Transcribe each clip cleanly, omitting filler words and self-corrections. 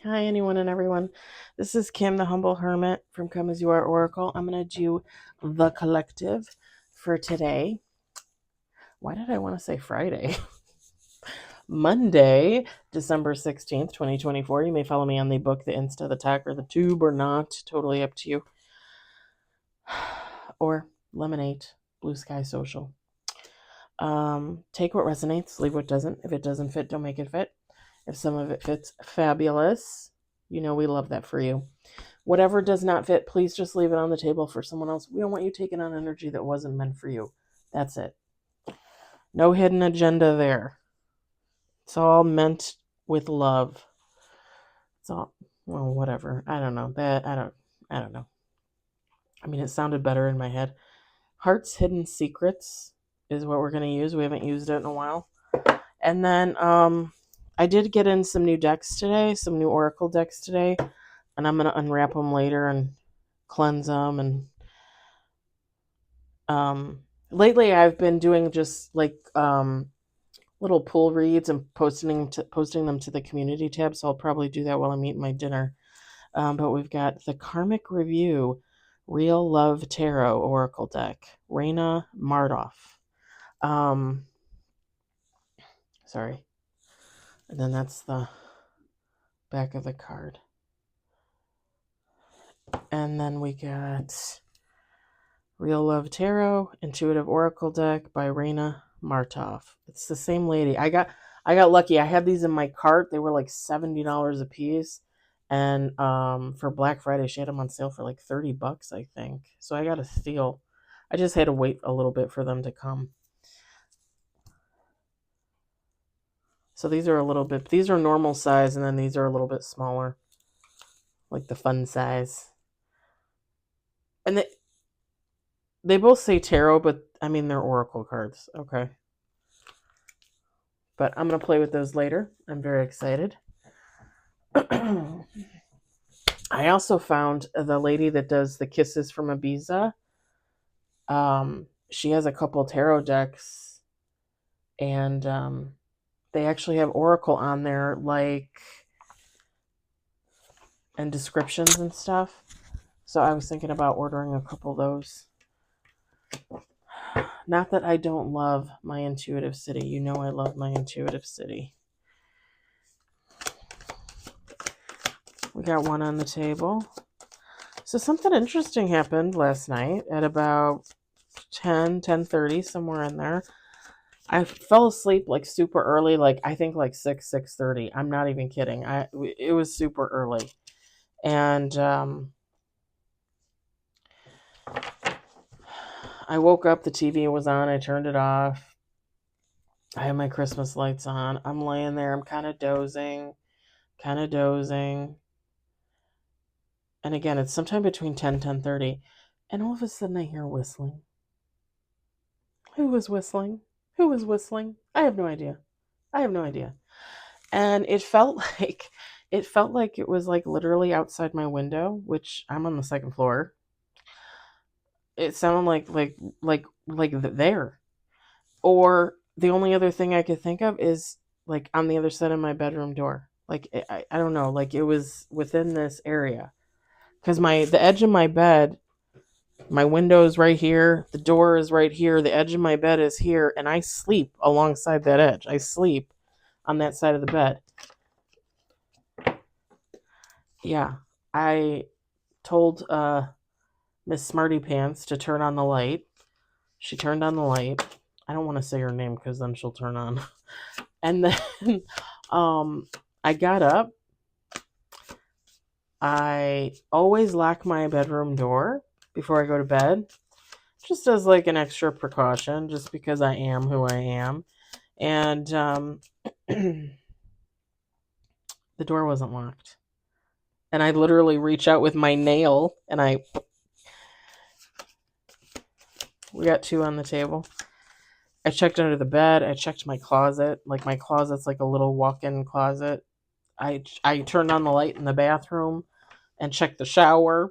Hi, anyone and everyone. This is Kim, the Humble Hermit from Come As You Are Oracle. I'm going to do the collective for today. Why did I want to say Friday? Monday, December 16th, 2024. You may follow me on the book, the Insta, the Tech, or the Tube, or not. Totally up to you. Or Lemonade, Blue Sky Social. Take what resonates, leave what doesn't. If it doesn't fit, don't make it fit. If some of it fits, fabulous. You know we love that for you. Whatever does not fit, please just leave it on the table for someone else. We don't want you taking on energy that wasn't meant for you. That's it. No hidden agenda there. It's all meant with love. It's all, well, whatever. I don't know. I don't know. I mean, it sounded better in my head. Heart's Hidden Secrets is what we're going to use. We haven't used it in a while. And then I did get in some new decks today, some new Oracle decks today, and I'm going to unwrap them later and cleanse them. And lately I've been doing just like little pool reads and posting them to the community tab, so I'll probably do that while I'm eating my dinner. But we've got the Karmic Review Real Love Tarot Oracle deck, Raina Mardoff. Sorry. And then that's the back of the card. And then we got Real Love Tarot Intuitive Oracle deck by Raina Mardoff. It's the same lady. I got lucky. I had these in my cart. They were like $70 a piece. And for Black Friday, she had them on sale for like $30, I think. So I got a steal. I just had to wait a little bit for them to come. So these are normal size, and then these are a little bit smaller, like the fun size. And they both say tarot, but I mean, they're oracle cards. Okay. But I'm going to play with those later. I'm very excited. I also found the lady that does the Kisses from Ibiza. She has a couple tarot decks, and they actually have oracle on there, like, and descriptions and stuff. So I was thinking about ordering a couple of those. Not that I don't love my intuitive city. You know I love my intuitive city. We got one on the table. So something interesting happened last night at about 10:30, somewhere in there. I fell asleep like super early, like I think like 6:30. I'm not even kidding. It was super early. And I woke up, the TV was on, I turned it off. I had my Christmas lights on. I'm laying there, I'm kind of dozing. And again, it's sometime between 10:30. And all of a sudden I hear whistling. Who was whistling? Who was whistling? I have no idea. And it felt like it was like literally outside my window, which I'm on the second floor. It sounded like there. Or the only other thing I could think of is like on the other side of my bedroom door. Like I don't know, like it was within this area. Because the edge of my bed, my window is right here, the door is right here, the edge of my bed is here, and I sleep alongside that edge. I sleep on that side of the bed. Yeah, I told Miss Smarty Pants to turn on the light. She turned on the light. I don't want to say her name because then she'll turn on. And then I got up. I always lock my bedroom door before I go to bed, just as like an extra precaution, just because I am who I am. And the door wasn't locked. And I literally reach out with my nail, and we got two on the table. I checked under the bed. I checked my closet. Like, my closet's like a little walk-in closet. I turned on the light in the bathroom and checked the shower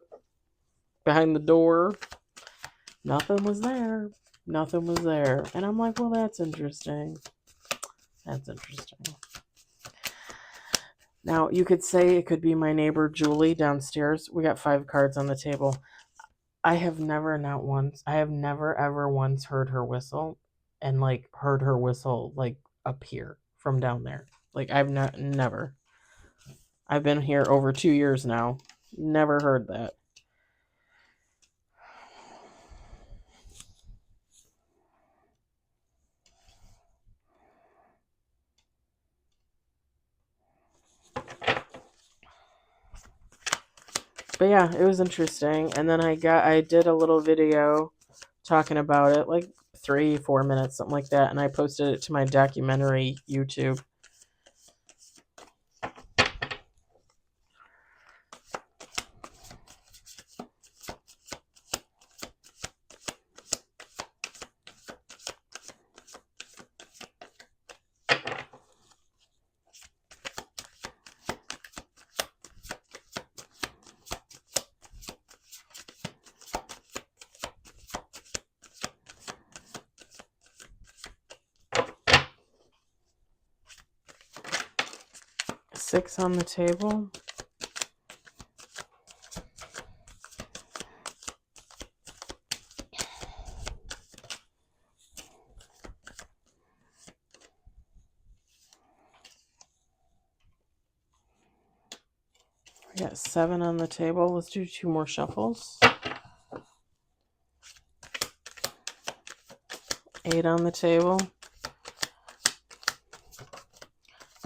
behind the door. Nothing was there. And I'm like, well, that's interesting. Now, you could say it could be my neighbor Julie downstairs. We got 5 cards on the table. I have never ever once heard her whistle and like heard her whistle like appear from down there. Like I've never. I've been here over 2 years now. Never heard that. But yeah, it was interesting. And then I did a little video talking about it, like 3-4 minutes, something like that, and I posted it to my documentary YouTube. Six on the table. We got 7 on the table. Let's do 2 more shuffles. 8 on the table.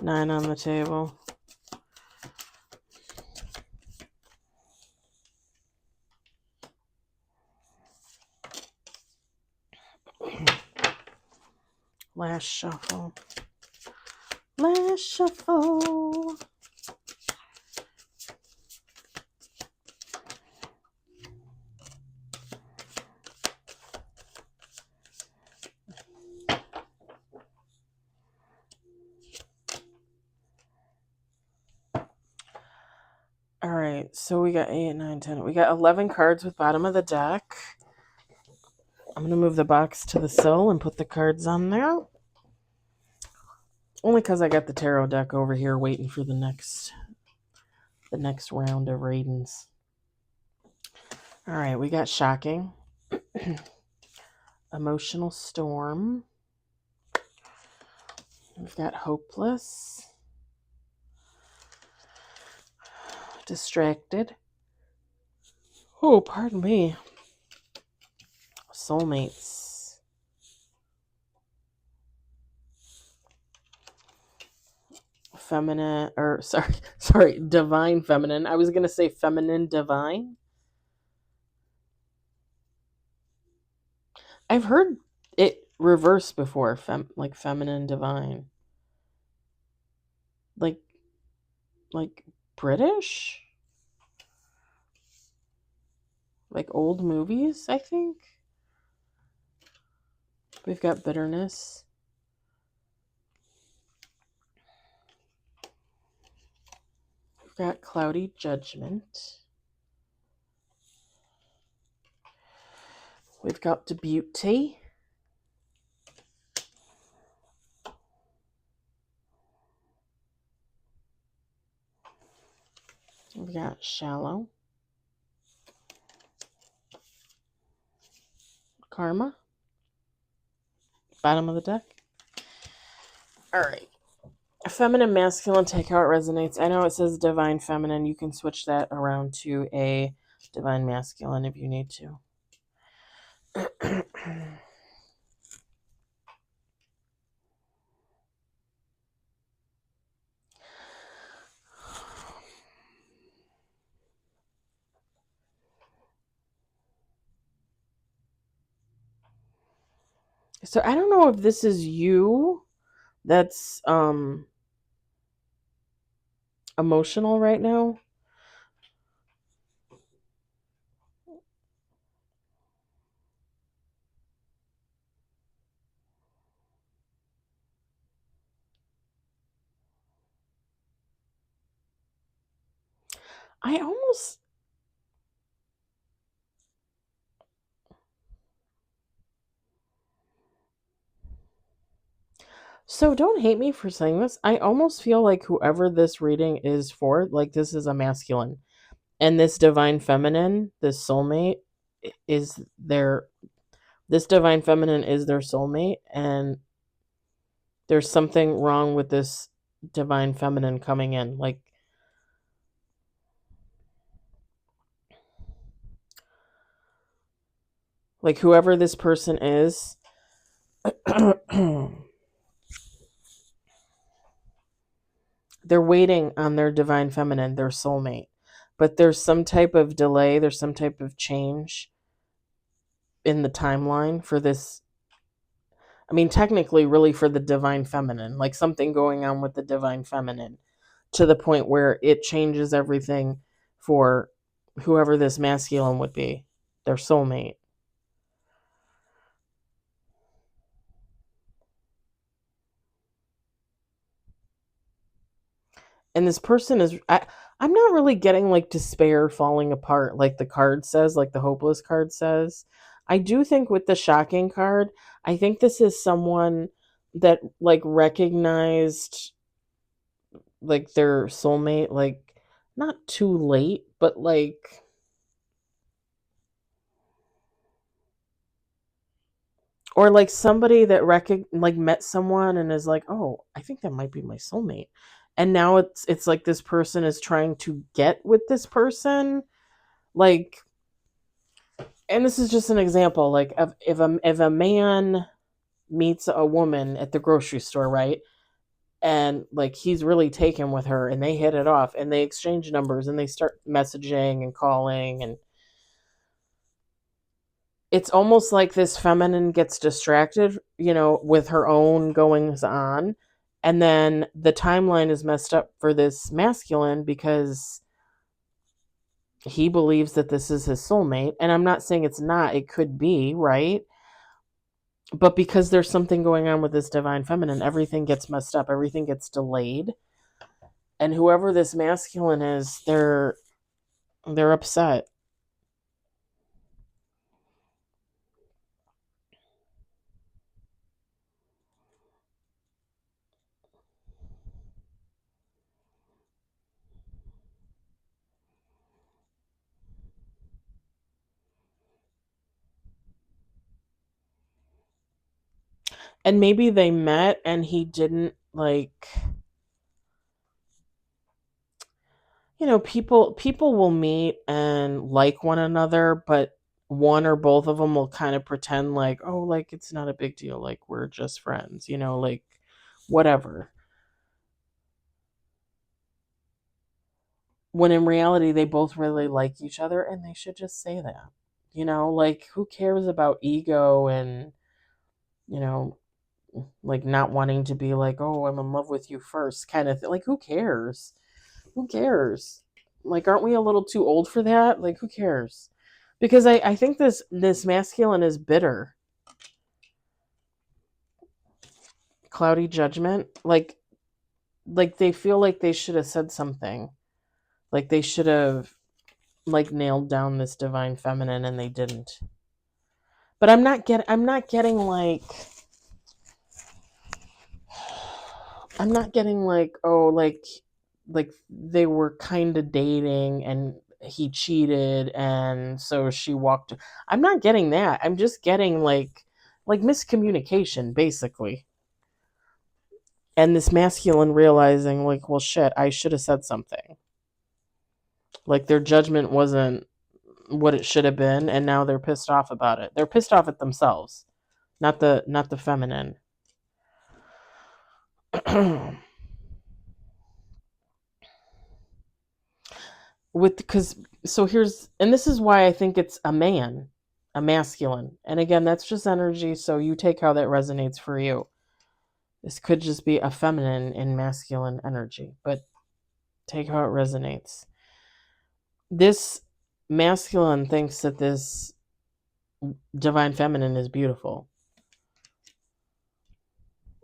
9 on the table. Last shuffle. Last shuffle. All right, so we got 8, 9, 10. We got 11 cards with bottom of the deck. I'm going to move the box to the sill and put the cards on there. Only because I got the tarot deck over here waiting for the next round of readings. All right, we got shocking, emotional storm. We've got hopeless, distracted. Oh, pardon me. Soulmates. Feminine, or sorry, divine feminine. I was going to say feminine divine. I've heard it reversed before, like feminine divine. Like British? Like old movies, I think. We've got bitterness. We've got cloudy judgment. We've got beauty. We've got shallow. Karma. Bottom of the deck. All right. Feminine, masculine, take how it resonates. I know it says divine feminine. You can switch that around to a divine masculine if you need to. So I don't know if this is you that's emotional right now. I almost So don't hate me for saying this. I almost feel like whoever this reading is for, like this is a masculine. And this divine feminine, this soulmate, is their this divine feminine is their soulmate, and there's something wrong with this divine feminine coming in. Like whoever this person is, they're waiting on their divine feminine, their soulmate. But there's some type of delay, there's some type of change in the timeline for this. I mean, technically, really for the divine feminine, like something going on with the divine feminine to the point where it changes everything for whoever this masculine would be, their soulmate. And this person is, I'm not really getting like despair, falling apart, like the card says, like the hopeless card says. I do think with the shocking card, I think this is someone that like recognized like their soulmate, like not too late, but like, or like somebody that like met someone and is like, oh, I think that might be my soulmate. And now it's like this person is trying to get with this person, like, and this is just an example, like if a man meets a woman at the grocery store, right? And like he's really taken with her and they hit it off and they exchange numbers and they start messaging and calling, and it's almost like this feminine gets distracted, with her own goings on. And then the timeline is messed up for this masculine because he believes that this is his soulmate. And I'm not saying it's not, it could be, right? But because there's something going on with this divine feminine, everything gets messed up, everything gets delayed. And whoever this masculine is, they're upset. And maybe they met and he didn't like, people will meet and like one another, but one or both of them will kind of pretend like, oh, like it's not a big deal, like we're just friends, like whatever. When in reality they both really like each other and they should just say that. Like who cares about ego and, you know, like not wanting to be like, oh, I'm in love with you first kind of thing. Like who cares? Who cares? Like, aren't we a little too old for that? Like, who cares? Because I think this masculine is bitter. Cloudy judgment. Like they feel like they should have said something. Like they should have like nailed down this divine feminine and they didn't. But I'm not getting like, oh, like they were kind of dating and he cheated and so she walked. I'm not getting that. I'm just getting like miscommunication basically. And this masculine realizing like, well, shit, I should have said something. Like their judgment wasn't what it should have been and now they're pissed off about it. They're pissed off at themselves, not the feminine. With because so here's and this is why I think it's a man, a masculine. And again, that's just energy, so you take how that resonates for you. This could just be a feminine and masculine energy, but take how it resonates. This masculine thinks that this divine feminine is beautiful.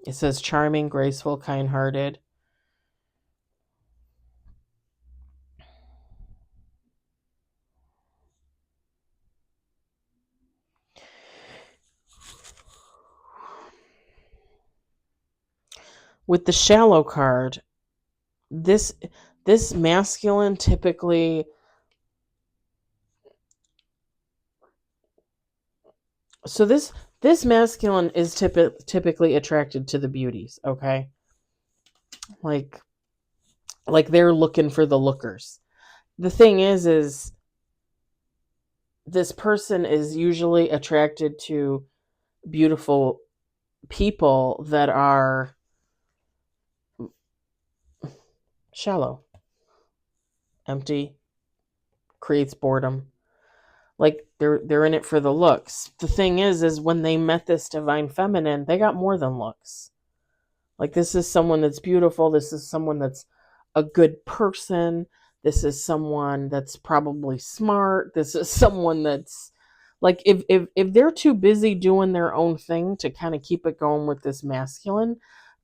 It says charming, graceful, kind-hearted. with the shallow card, this masculine typically, so this masculine is typically attracted to the beauties, okay? Like they're looking for the lookers. The thing is this person is usually attracted to beautiful people that are shallow, empty, creates boredom. Like they're in it for the looks. The thing is when they met this divine feminine, they got more than looks. Like, this is someone that's beautiful. This is someone that's a good person. This is someone that's probably smart. This is someone that's like, if they're too busy doing their own thing to kind of keep it going with this masculine,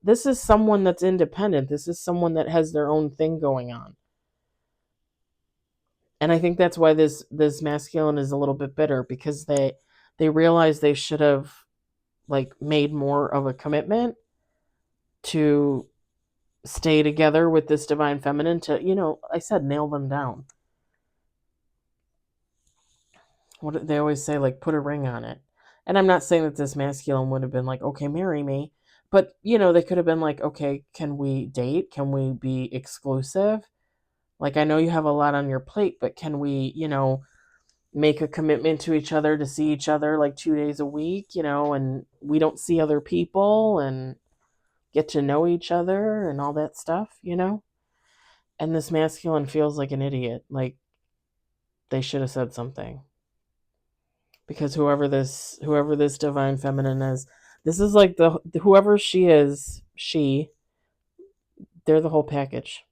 this is someone that's independent. This is someone that has their own thing going on. And I think that's why this masculine is a little bit bitter, because they realize they should have like made more of a commitment to stay together with this divine feminine, to, I said, nail them down. What they always say, like, put a ring on it. And I'm not saying that this masculine would have been like, okay, marry me. But, they could have been like, okay, can we date? Can we be exclusive? Like, I know you have a lot on your plate, but can we, make a commitment to each other to see each other like 2 days a week, and we don't see other people and get to know each other and all that stuff. And this masculine feels like an idiot. Like, they should have said something. Because whoever this divine feminine is, this is like whoever she is, they're the whole package.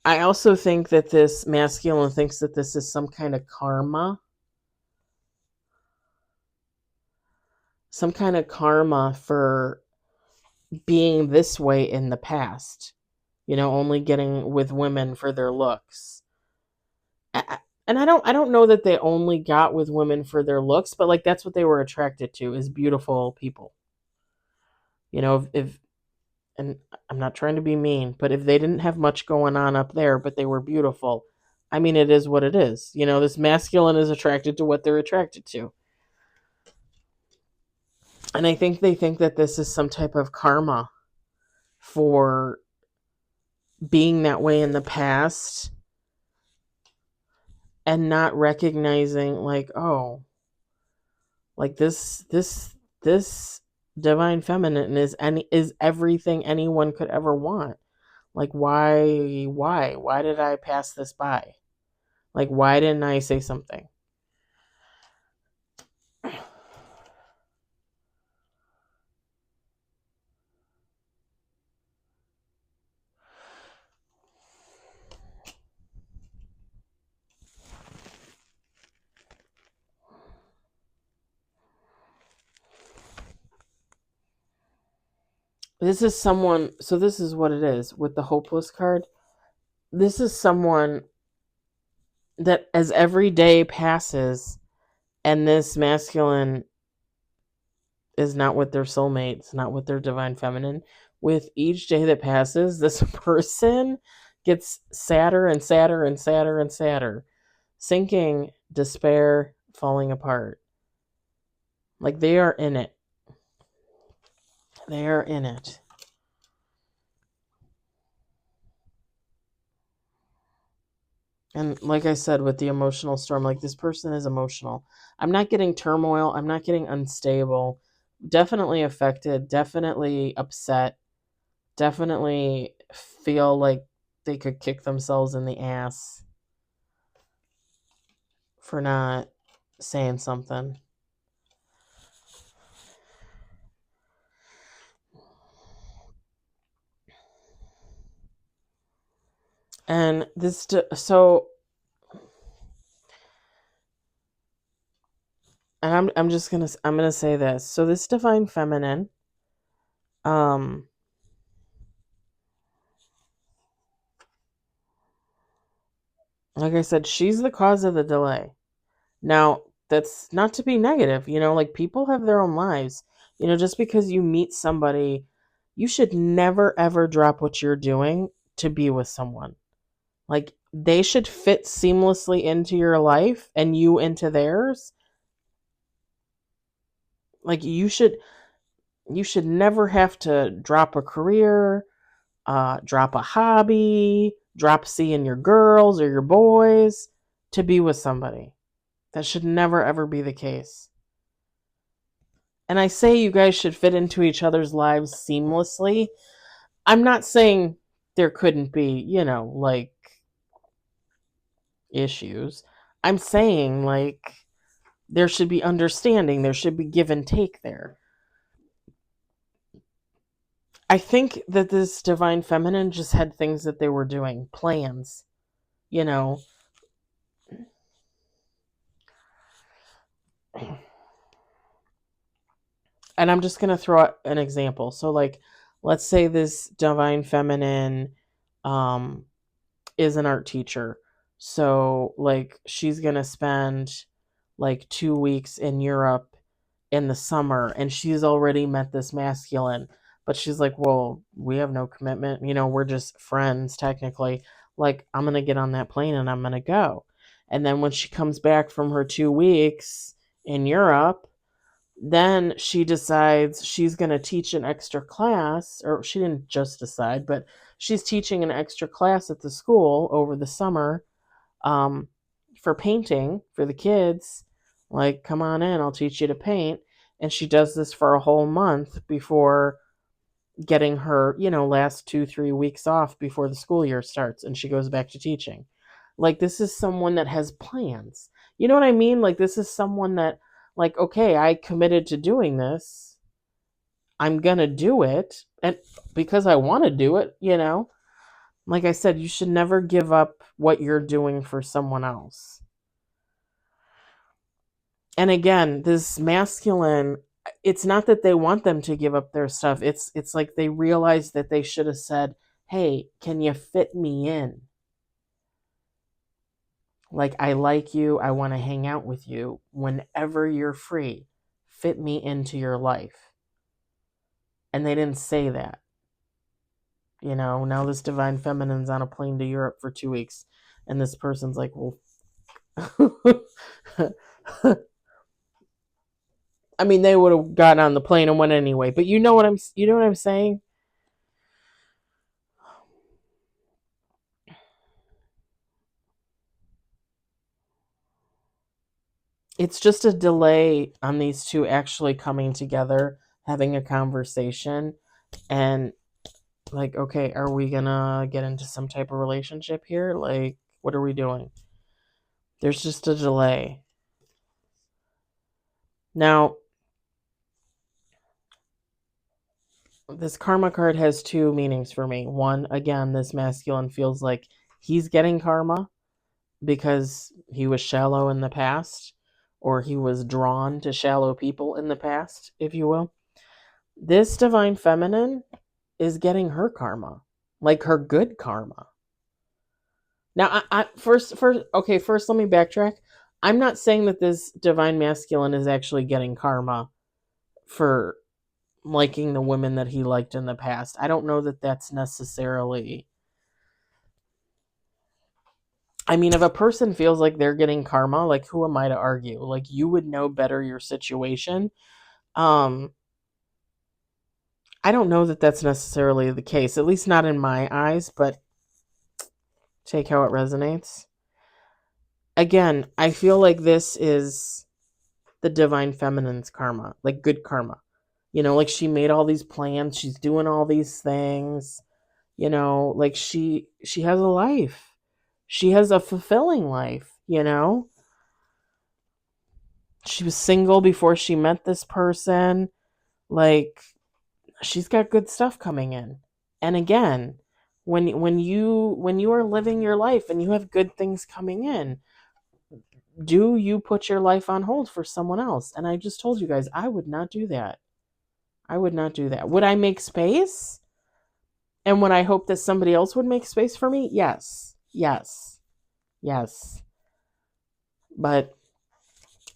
I also think that this masculine thinks that this is some kind of karma. Some kind of karma for being this way in the past. Only getting with women for their looks. And I don't know that they only got with women for their looks, but like that's what they were attracted to, is beautiful people. If and I'm not trying to be mean, but if they didn't have much going on up there, but they were beautiful, I mean, it is what it is. This masculine is attracted to what they're attracted to. And I think they think that this is some type of karma for being that way in the past and not recognizing, like, oh, like this divine feminine is everything anyone could ever want. Like, why did I pass this by? Like, why didn't I say something? This is someone, so this is what it is with the hopeless card. This is someone that, as every day passes and this masculine is not with their soulmate, it's not with their divine feminine, with each day that passes, this person gets sadder and sadder and sadder and sadder, sinking, despair, falling apart. Like, they are in it. They are in it. And like I said, with the emotional storm, like, this person is emotional. I'm not getting turmoil. I'm not getting unstable. Definitely affected. Definitely upset. Definitely feel like they could kick themselves in the ass for not saying something. And this, so, and I'm gonna say this. So this divine feminine, um, like I said, she's the cause of the delay. Now, that's not to be negative, like people have their own lives. Just because you meet somebody, you should never ever drop what you're doing to be with someone. Like they should fit seamlessly into your life and you into theirs. Like you should never have to drop a career, drop a hobby, drop seeing your girls or your boys to be with somebody. That should never ever be the case. And I say you guys should fit into each other's lives seamlessly. I'm not saying there couldn't be, like issues. I'm saying like there should be understanding, there should be give and take there. I think that this divine feminine just had things that they were doing, plans, you know. And I'm just going to throw out an example. So like let's say this divine feminine um is an art teacher. So like she's going to spend like 2 weeks in Europe in the summer and she's already met this masculine, but she's like, well, we have no commitment, we're just friends technically. Like I'm going to get on that plane and I'm going to go. And then when she comes back from her 2 weeks in Europe, then she decides she's going to teach an extra class, or she didn't just decide, but she's teaching an extra class at the school over the summer, um, for painting for the kids. Like, come on in, I'll teach you to paint. And she does this for a whole month before getting her, last 2-3 weeks off before the school year starts and she goes back to teaching. Like, this is someone that has plans. You know what I mean? Like, this is someone that, like, okay, I committed to doing this. I'm going to do it. And because I want to do it. Like I said, you should never give up what you're doing for someone else. And again, this masculine, it's not that they want them to give up their stuff. It's like they realize that they should have said, "Hey, can you fit me in? Like I like you, I want to hang out with you whenever you're free. Fit me into your life." And they didn't say that. Now this divine feminine's on a plane to Europe for 2 weeks and this person's like, "Well, I mean, they would have gotten on the plane and went anyway." But you know what I'm saying? It's just a delay on these two actually coming together, having a conversation, and like, okay, are we gonna get into some type of relationship here? Like, what are we doing? There's just a delay. Now, this karma card has two meanings for me. One, again, this masculine feels like he's getting karma because he was shallow in the past, or he was drawn to shallow people in the past, if you will. This divine feminine is getting her karma, like her good karma. Now, first, let me backtrack. I'm not saying that this divine masculine is actually getting karma for liking the women that he liked in the past. I don't know that that's necessarily. I mean, if a person feels like they're getting karma, like who am I to argue? Like you would know better your situation. Um, I don't know that that's necessarily the case, at least not in my eyes, but take how it resonates. Again, I feel like this is the divine feminine's karma, like good karma. Like she made all these plans, she's doing all these things, like she has a life. She has a fulfilling life. She was single before she met this person. Like she's got good stuff coming in. And again, when you are living your life and you have good things coming in, do you put your life on hold for someone else? And I just told you guys, I would not do that. I would not do that. Would I make space? And would I hope that somebody else would make space for me? Yes. Yes. Yes. But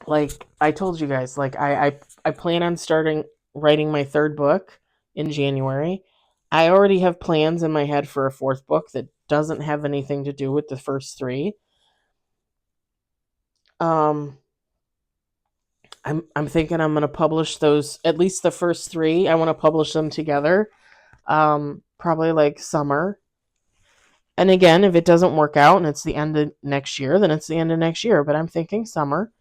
like I told you guys, like I plan on starting writing my third book in January. I already have plans in my head for a fourth book that doesn't have anything to do with the first three. Um, I'm thinking I'm gonna publish those, at least the first three. I want to publish them together. Probably like summer. And again, if it doesn't work out and it's the end of next year, then it's the end of next year. But I'm thinking summer.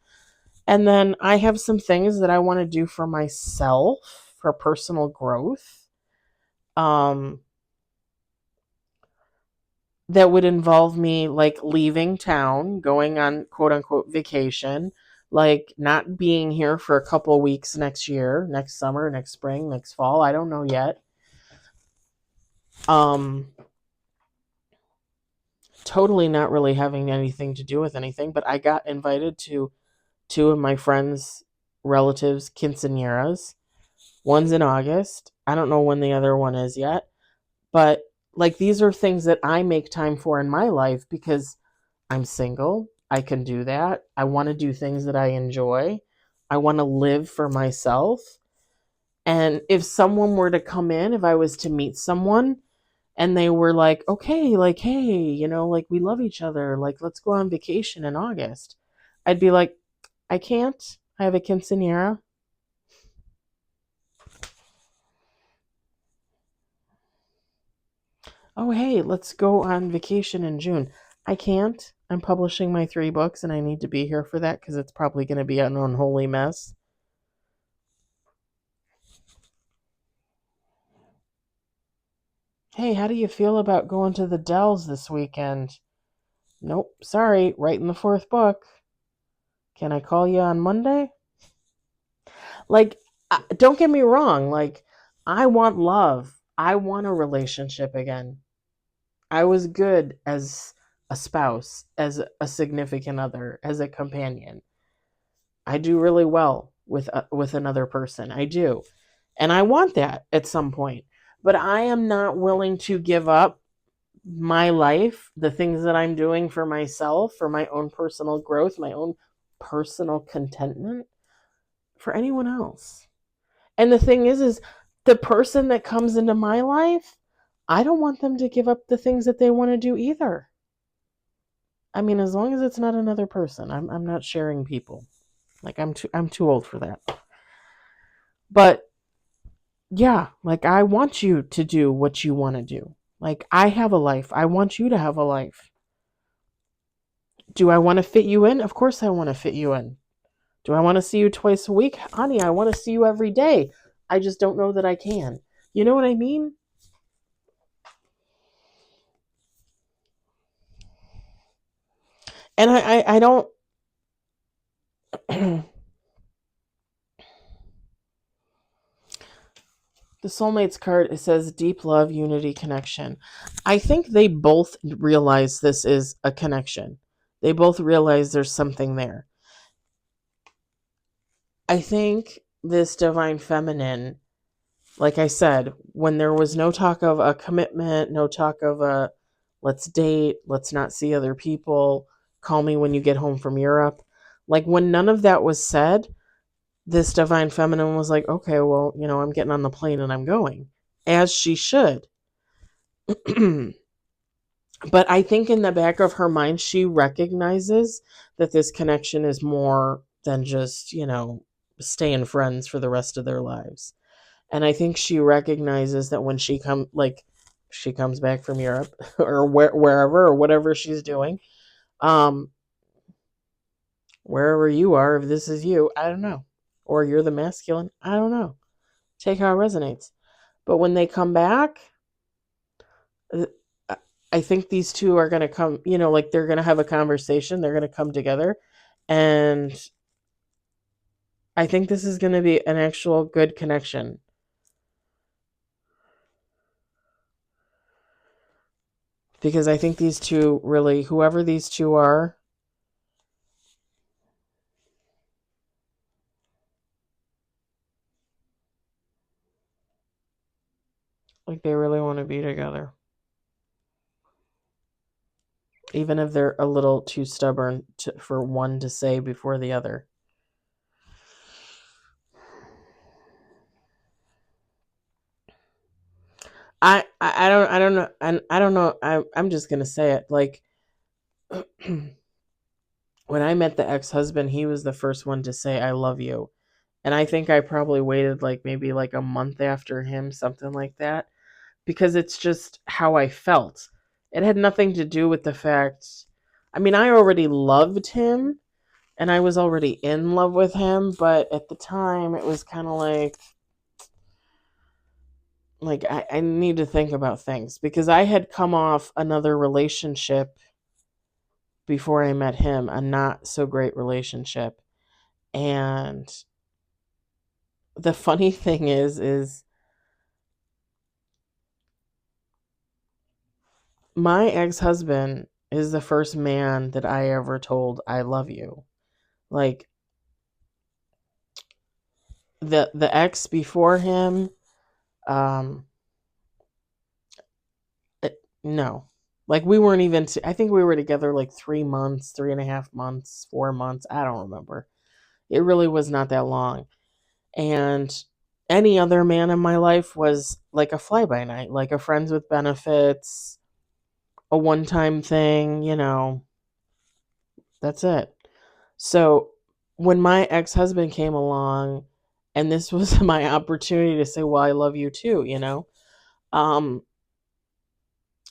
And then I have some things that I want to do for myself for personal growth. Um, that would involve me like leaving town, going on quote unquote vacation, like not being here for a couple of weeks next year, next summer, next spring, next fall. I don't know yet. Um, totally not really having anything to do with anything, but I got invited to two of my friends' relatives' quinceañeras. One's in August. I don't know when the other one is yet, but like these are things that I make time for in my life because I'm single. I can do that. I want to do things that I enjoy. I want to live for myself. And if someone were to come in, if I was to meet someone and they were like, okay, like, hey, like we love each other, like, let's go on vacation in August, I'd be like, I can't. I have a quinceanera. Oh, hey, let's go on vacation in June. I can't. I'm publishing my 3 books and I need to be here for that because it's probably going to be an unholy mess. Hey, how do you feel about going to the Dells this weekend? Nope, sorry, writing the 4th book. Can I call you on Monday? Like, don't get me wrong. Like, I want love. I want a relationship again. I was good as a spouse, as a significant other, as a companion. I do really well with another person. I do. And I want that at some point. But I am not willing to give up my life, the things that I'm doing for myself, for my own personal growth, my own personal contentment for anyone else. And the thing is the person that comes into my life, I don't want them to give up the things that they want to do either. I mean, as long as it's not another person, I'm not sharing people. Like I'm too old for that. But yeah, like I want you to do what you want to do. Like I have a life. I want you to have a life. Do I want to fit you in? Of course I want to fit you in. Do I want to see you twice a week? Honey, I want to see you every day. I just don't know that I can. You know what I mean? And I don't the soulmates card, it says deep love, unity, connection. I think they both realize this is a connection. They both realize there's something there. I think this divine feminine, like I said, when there was no talk of a commitment, no talk of a let's date, let's not see other people, call me when you get home from Europe. Like when none of that was said, this divine feminine was like, okay, well, I'm getting on the plane and I'm going, as she should. But I think in the back of her mind, she recognizes that this connection is more than just, staying friends for the rest of their lives. And I think she recognizes that when she comes back from Europe or wherever or whatever she's doing, um, wherever you are, if this is you, I don't know, or you're the masculine, I don't know. Take how it resonates. But when they come back, uh, I think these two are going to come, like they're going to have a conversation. They're going to come together. And I think this is going to be an actual good connection. Because I think these two really, whoever these two are, like they really want to be together. Even if they're a little too stubborn for one to say before the other. I don't know, and I don't know. I'm just gonna say it. Like when I met the ex-husband, he was the first one to say I love you. And I think I probably waited like maybe like a month after him, something like that, because it's just how I felt. It had nothing to do with the fact, I mean, I already loved him and I was already in love with him, but at the time it was kind of like I need to think about things because I had come off another relationship before I met him, a not so great relationship. And the funny thing is my ex-husband is the first man that I ever told I love you. Like the ex before him, um no. Like we weren't even I think we were together like 3 months, 3.5 months, 4 months, I don't remember. It really was not that long. And any other man in my life was like a fly by night, like a friends with benefits, a one time thing, that's it. So when my ex husband came along, and this was my opportunity to say, well, I love you too, um,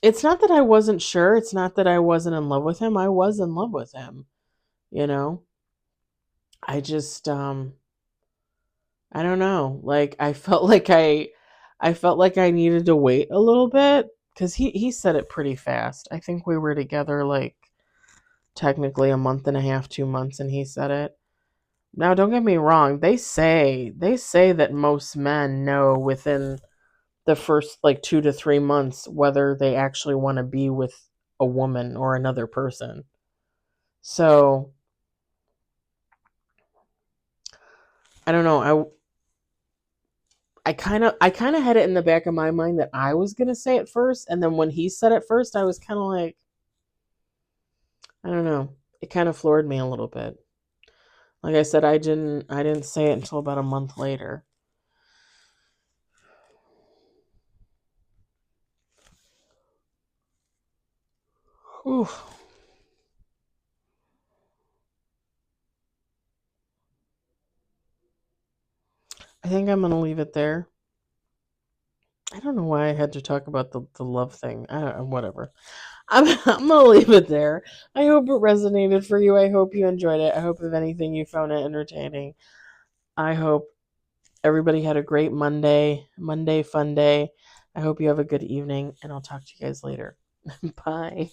it's not that I wasn't sure. It's not that I wasn't in love with him. I was in love with him, you know? I just, I don't know. Like I felt like I needed to wait a little bit because he said it pretty fast. I think we were together like technically a month and a half, 2 months, and he said it. Now, don't get me wrong. They say that most men know within the first like 2 to 3 months whether they actually want to be with a woman or another person. So I don't know. I kind of had it in the back of my mind that I was gonna say it first, and then when he said it first, I was kind of like, I don't know. It kind of floored me a little bit. Like I said, I didn't say it until about a month later. Whew. I think I'm gonna leave it there. I don't know why I had to talk about the love thing. I don't, whatever. I'm gonna leave it there. I hope it resonated for you. I hope you enjoyed it. I hope if anything you found it entertaining. I hope everybody had a great Monday fun day. I hope you have a good evening, and I'll talk to you guys later. Bye.